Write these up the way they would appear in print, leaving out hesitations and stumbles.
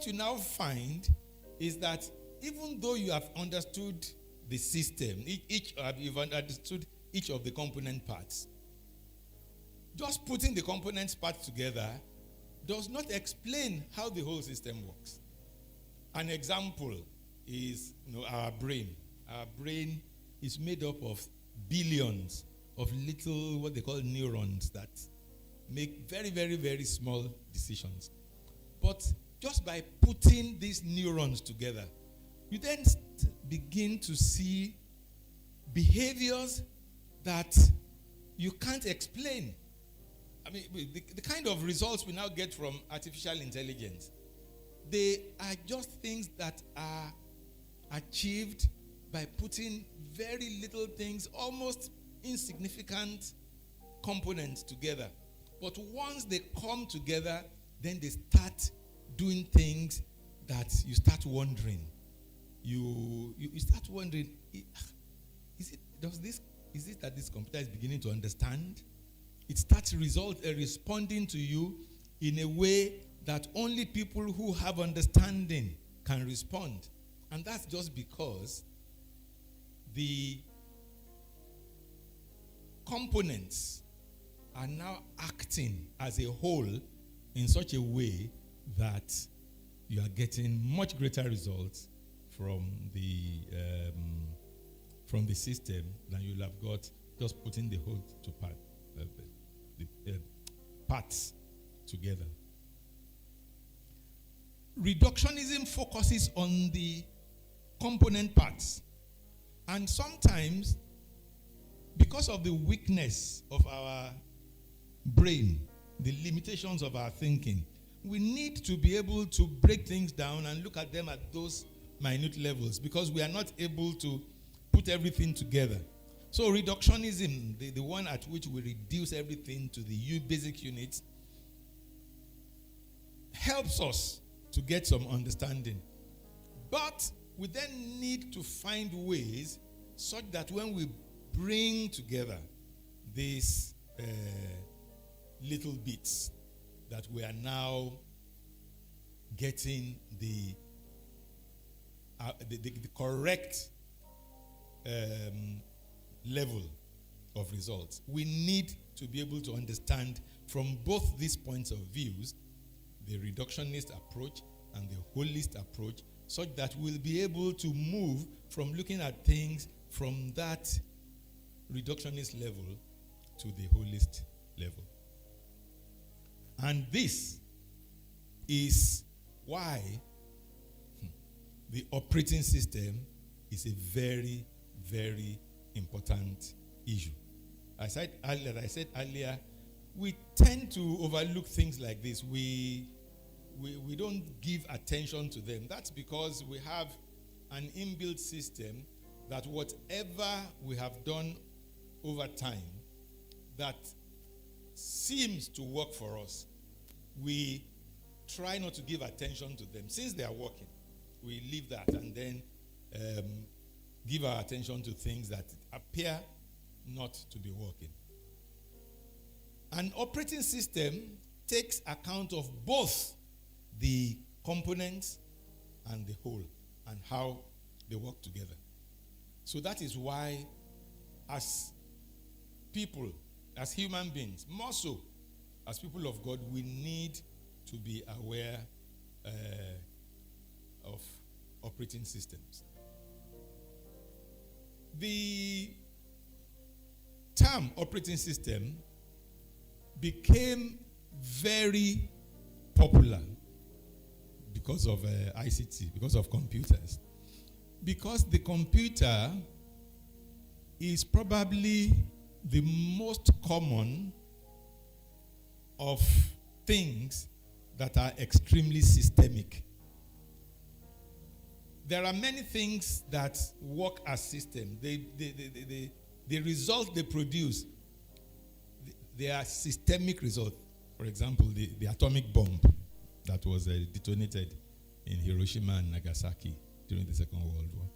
what you now find is that even though you have understood the system, you've understood each of the component parts, just putting the component parts together does not explain how the whole system works. An example is our brain. Our brain is made up of billions of little, what they call neurons, that make very, very, very small decisions. But just by putting these neurons together, you then begin to see behaviors that you can't explain. I mean, the kind of results we now get from artificial intelligence, they are just things that are achieved by putting very little things, almost insignificant components together. But once they come together, then they start doing things that you start wondering. You start wondering, is it that this computer is beginning to understand? It starts responding to you in a way that only people who have understanding can respond. And that's just because the components are now acting as a whole in such a way that you are getting much greater results from the system than you'll have got just putting the whole parts together. Reductionism focuses on the component parts, and sometimes, because of the weakness of our brain, the limitations of our thinking, we need to be able to break things down and look at them at those minute levels, because we are not able to put everything together. So reductionism, the one at which we reduce everything to the basic units, helps us to get some understanding. But we then need to find ways such that when we bring together these little bits, that we are now getting the correct level of results. We need to be able to understand from both these points of views, the reductionist approach and the holist approach, such that we'll be able to move from looking at things from that reductionist level to the holist level. And this is why the operating system is a very, very important issue. As I said earlier, we tend to overlook things like this. We don't give attention to them. That's because we have an inbuilt system that whatever we have done over time that seems to work for us, we try not to give attention to them. Since they are working, we leave that and then give our attention to things that appear not to be working. An operating system takes account of both the components and the whole and how they work together. So that is why, as people, as human beings, more so as people of God, we need to be aware of operating systems. The term operating system became very popular because of ICT, because of computers. Because the computer is probably the most common of things that are extremely systemic. There are many things that work as systems. The result they produce, they are systemic results. For example, the atomic bomb that was detonated in Hiroshima and Nagasaki during the Second World War.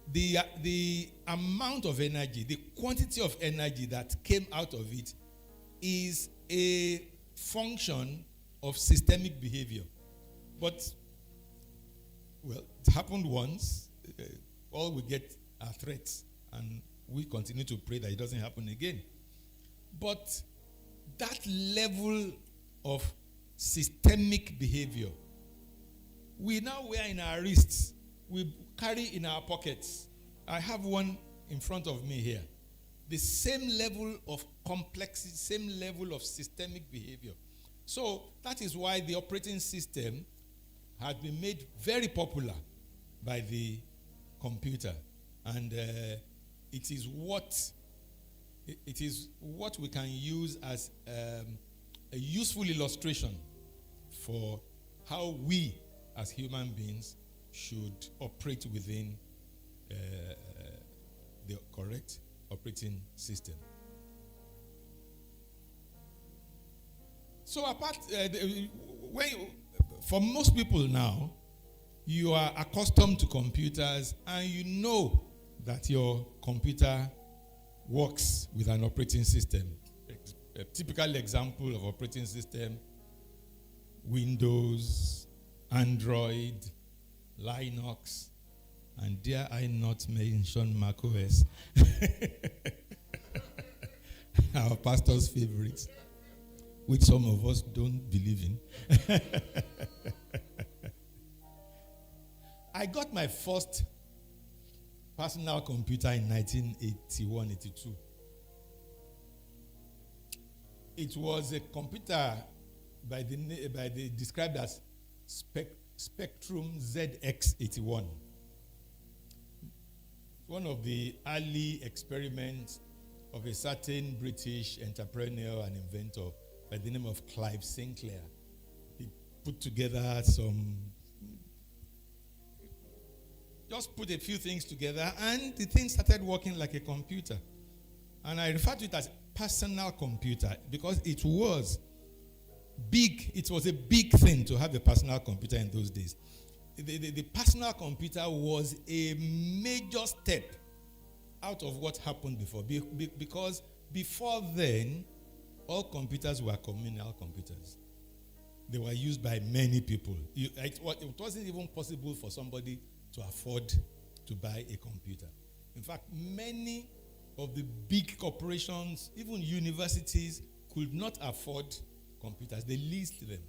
The amount of energy, the quantity of energy that came out of it is a function of systemic behavior. But, well, it happened once. All we get are threats, and we continue to pray that it doesn't happen again. But that level of systemic behavior, we now wear in our wrists, we carry in our pockets. I have one in front of me here. The same level of complexity, same level of systemic behavior. So that is why the operating system has been made very popular by the computer. And it is what we can use as a useful illustration for how we as human beings should operate within the correct operating system. So for most people now, you are accustomed to computers and you know that your computer works with an operating system. A typical example of operating system: Windows, Android, Linux, and dare I not mention macOS, our pastor's favorite, which some of us don't believe in. I got my first personal computer in 1981-82. It was a computer described as Spectrum ZX81. One of the early experiments of a certain British entrepreneur and inventor by the name of Clive Sinclair. He put together just put a few things together, and the thing started working like a computer. And I refer to it as personal computer because it was big. It was a big thing to have a personal computer in those days. The personal computer was a major step out of what happened before. Because before then, all computers were communal computers. They were used by many people. It wasn't even possible for somebody to afford to buy a computer. In fact, many of the big corporations, even universities, could not afford computers. They leased them.